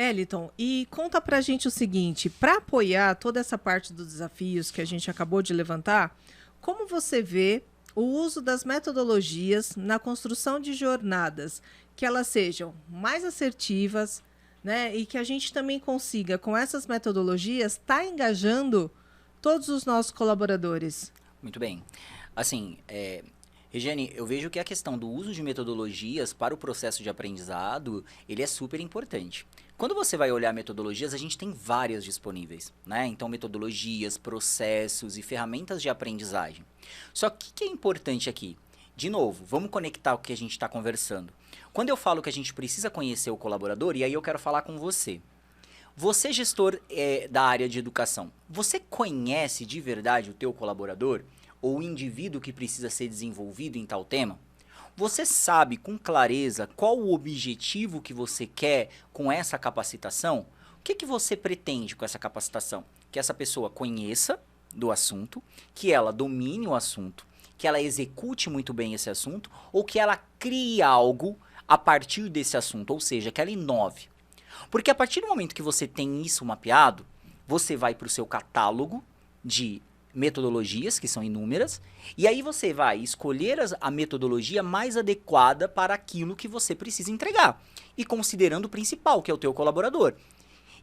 Eliton, e conta pra gente o seguinte, para apoiar toda essa parte dos desafios que a gente acabou de levantar, como você vê o uso das metodologias na construção de jornadas, que elas sejam mais assertivas, né, e que a gente também consiga, com essas metodologias, estar engajando todos os nossos colaboradores? Muito bem. Assim, Regiane, eu vejo que a questão do uso de metodologias para o processo de aprendizado, ele é super importante. Quando você vai olhar metodologias, a gente tem várias disponíveis, né? Então, metodologias, processos e ferramentas de aprendizagem. Só que o que é importante aqui? De novo, vamos conectar o que a gente está conversando. Quando eu falo que a gente precisa conhecer o colaborador, e aí eu quero falar com você. Você, gestor da área de educação, você conhece de verdade o teu colaborador? Ou o indivíduo que precisa ser desenvolvido em tal tema? Você sabe com clareza qual o objetivo que você quer com essa capacitação? O que você pretende com essa capacitação? Que essa pessoa conheça do assunto, que ela domine o assunto, que ela execute muito bem esse assunto, ou que ela crie algo a partir desse assunto, ou seja, que ela inove. Porque a partir do momento que você tem isso mapeado, você vai para o seu catálogo de metodologias, que são inúmeras, e aí você vai escolher a metodologia mais adequada para aquilo que você precisa entregar, e considerando o principal, que é o teu colaborador.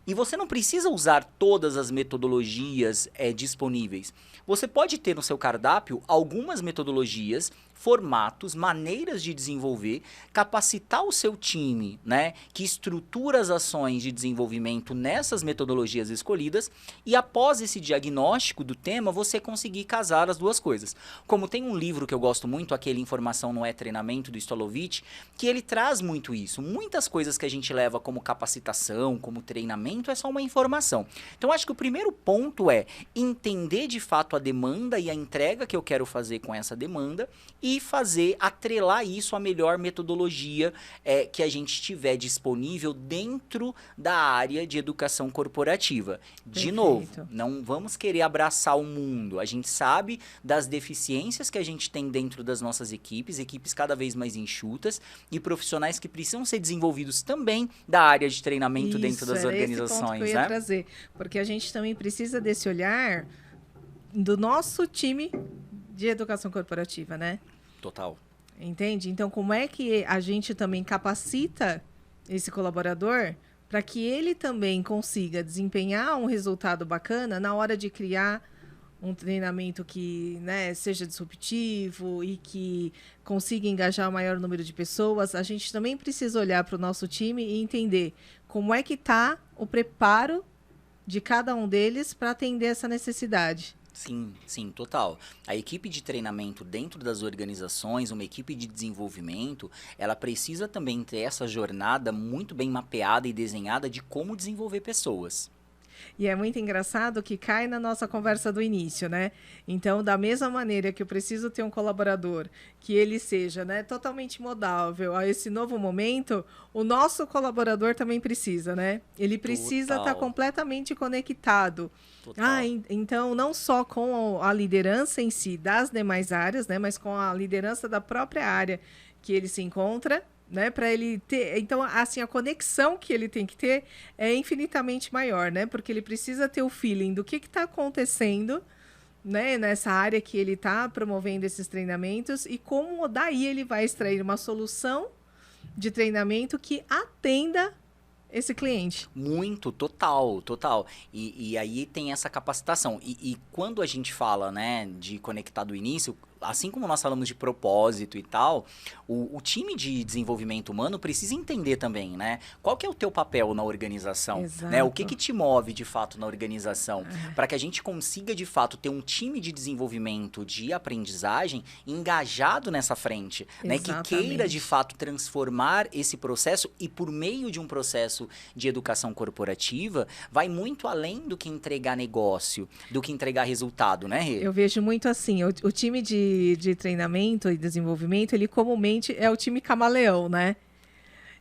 E você não precisa usar todas as metodologias disponíveis. Você pode ter no seu cardápio algumas metodologias, formatos, maneiras de desenvolver, capacitar o seu time, né, que estrutura as ações de desenvolvimento nessas metodologias escolhidas, e após esse diagnóstico do tema, você conseguir casar as duas coisas. Como tem um livro que eu gosto muito, aquele Informação Não é Treinamento, do Stolovitch, que ele traz muito isso. Muitas coisas que a gente leva como capacitação, como treinamento, é só uma informação. Então, acho que o primeiro ponto é entender de fato a demanda e a entrega que eu quero fazer com essa demanda e atrelar isso à melhor metodologia que a gente tiver disponível dentro da área de educação corporativa. De novo, não vamos querer abraçar o mundo. A gente sabe das deficiências que a gente tem dentro das nossas equipes cada vez mais enxutas e profissionais que precisam ser desenvolvidos também da área de treinamento dentro das organizações. Esse ponto que eu ia trazer, porque a gente também precisa desse olhar do nosso time de educação corporativa, né? Total. Entende? Então, como é que a gente também capacita esse colaborador para que ele também consiga desempenhar um resultado bacana na hora de criar um treinamento que, né, seja disruptivo e que consiga engajar o maior número de pessoas? A gente também precisa olhar para o nosso time e entender como é que está o preparo de cada um deles para atender essa necessidade. Sim, total. A equipe de treinamento dentro das organizações, uma equipe de desenvolvimento, ela precisa também ter essa jornada muito bem mapeada e desenhada de como desenvolver pessoas. E é muito engraçado que cai na nossa conversa do início, né? Então, da mesma maneira que eu preciso ter um colaborador que ele seja, né, totalmente moldável a esse novo momento, o nosso colaborador também precisa, né? Ele precisa estar completamente conectado. Então, não só com a liderança em si das demais áreas, né, mas com a liderança da própria área que ele se encontra, né, para ele ter. Então, assim, a conexão que ele tem que ter é infinitamente maior, né? Porque ele precisa ter o feeling do que está acontecendo, né, nessa área que ele está promovendo esses treinamentos e como daí ele vai extrair uma solução de treinamento que atenda esse cliente. Muito, total. E aí tem essa capacitação. E quando a gente fala, né, de conectar do início, assim como nós falamos de propósito e tal, o time de desenvolvimento humano precisa entender também, né? Qual que é o teu papel na organização? Né? O que te move, de fato, na organização? Para que a gente consiga, de fato, ter um time de desenvolvimento, de aprendizagem engajado nessa frente, né? Que queira, de fato, transformar esse processo e por meio de um processo de educação corporativa, vai muito além do que entregar negócio, do que entregar resultado, né, Rê? Eu vejo muito assim, o time de treinamento e desenvolvimento, ele comumente é o time camaleão, né?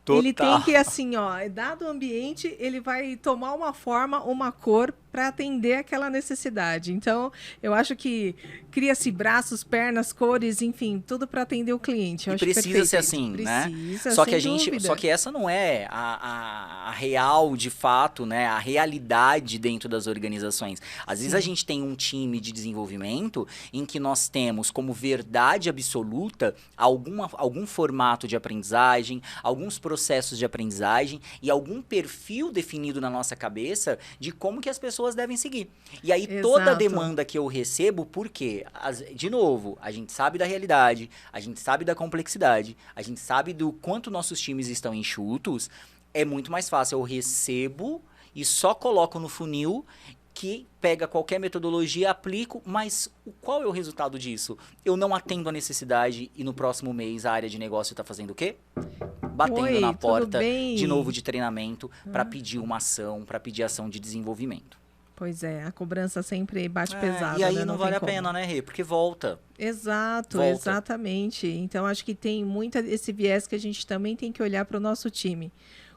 Ele tem Total. que, assim, ó, dado o ambiente, ele vai tomar uma forma, uma cor para atender aquela necessidade. Então, eu acho que cria-se braços, pernas, cores, enfim, tudo para atender o cliente. Eu E acho precisa perfeito ser isso. assim, né? Precisa, Só que sem a gente, dúvida. só que essa não é a real, de fato, né? A realidade dentro das organizações. Às vezes a Sim. gente tem um time de desenvolvimento em que nós temos como verdade absoluta algum formato de aprendizagem, alguns processos de aprendizagem e algum perfil definido na nossa cabeça de como que as pessoas devem seguir. E aí toda a Exato. demanda que eu recebo, por quê? De novo, a gente sabe da realidade, a gente sabe da complexidade, a gente sabe do quanto nossos times estão enxutos, é muito mais fácil. Eu recebo e só coloco no funil que pega qualquer metodologia, aplico, mas qual é o resultado disso? Eu não atendo a necessidade e no próximo mês a área de negócio está fazendo o quê? Batendo Oi, na tudo porta bem? de novo de treinamento para pedir uma ação, para pedir ação de desenvolvimento. Pois é, a cobrança sempre bate pesada, E aí né? não tem vale a como. pena, né, Rê? Porque volta. Exato, Volta. exatamente. Então, acho que tem muito esse viés que a gente também tem que olhar para o nosso time.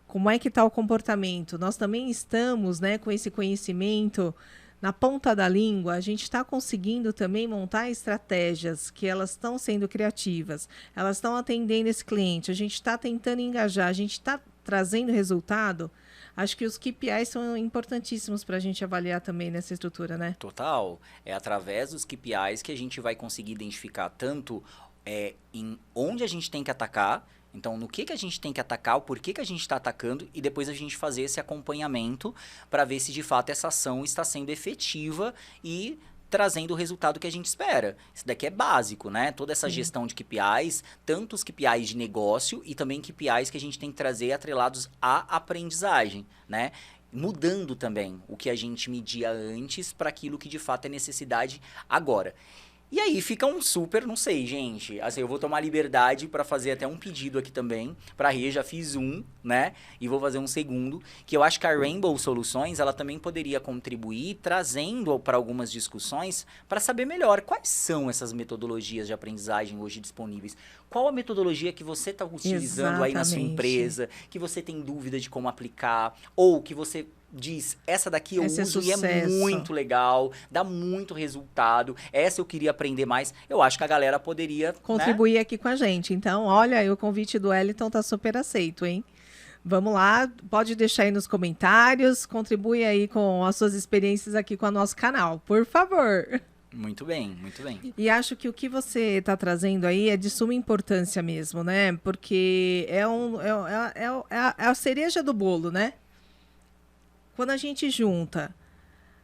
Como é que está o comportamento? Nós também estamos, né, com esse conhecimento na ponta da língua, a gente está conseguindo também montar estratégias que elas estão sendo criativas, elas estão atendendo esse cliente, a gente está tentando engajar, a gente está trazendo resultado. Acho que os KPIs são importantíssimos para a gente avaliar também nessa estrutura, né? Total. É através dos KPIs que a gente vai conseguir identificar tanto em onde a gente tem que atacar, então no que a gente tem que atacar, o porquê que a gente está atacando e depois a gente fazer esse acompanhamento para ver se de fato essa ação está sendo efetiva e trazendo o resultado que a gente espera. Isso daqui é básico, né? Toda essa gestão de KPIs, tanto os KPIs de negócio e também KPIs que a gente tem que trazer atrelados à aprendizagem, né? Mudando também o que a gente media antes para aquilo que de fato é necessidade agora. E aí fica um super, não sei, gente, assim, eu vou tomar liberdade para fazer até um pedido aqui também, para a Rê, já fiz um, né, e vou fazer um segundo, que eu acho que a Rainbow Soluções, ela também poderia contribuir, trazendo para algumas discussões, para saber melhor quais são essas metodologias de aprendizagem hoje disponíveis. Qual a metodologia que você está utilizando aí na sua Exatamente. empresa, que você tem dúvida de como aplicar, ou que você diz, essa daqui eu Esse é uso e é sucesso. muito legal, dá muito resultado, essa eu queria aprender mais. Eu acho que a galera poderia, né? Contribuir aqui com a gente. Então, olha, aí o convite do Wellington tá super aceito, hein? Vamos lá, pode deixar aí nos comentários, contribui aí com as suas experiências aqui com o nosso canal, por favor. Muito bem, muito bem. E acho que o que você está trazendo aí é de suma importância mesmo, né? Porque é a cereja do bolo, né? Quando a gente junta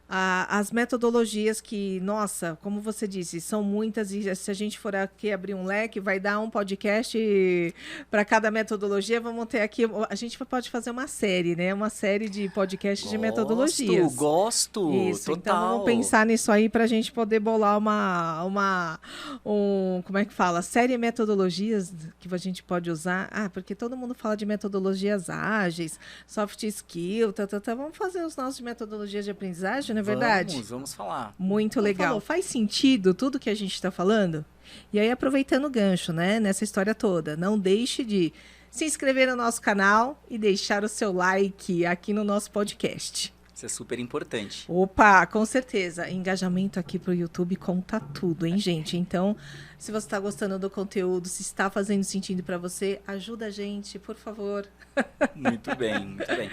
as metodologias que, nossa, como você disse, são muitas, e se a gente for aqui abrir um leque, vai dar um podcast para cada metodologia. Vamos ter aqui, a gente pode fazer uma série, né? Uma série de podcasts de metodologias. Gosto, Isso, total. então vamos pensar nisso aí para a gente poder bolar como é que fala? Série metodologias que a gente pode usar. Ah, porque todo mundo fala de metodologias ágeis, soft skill, Vamos fazer os nossos de metodologias de aprendizagem, não é verdade? Vamos falar. Muito legal. Falou. Faz sentido tudo que a gente está falando? E aí, aproveitando o gancho, né, nessa história toda, não deixe de se inscrever no nosso canal e deixar o seu like aqui no nosso podcast. Isso é super importante. Opa, com certeza. Engajamento aqui pro YouTube conta tudo, hein, gente? Então, se você está gostando do conteúdo, se está fazendo sentido para você, ajuda a gente, por favor. Muito bem, muito bem.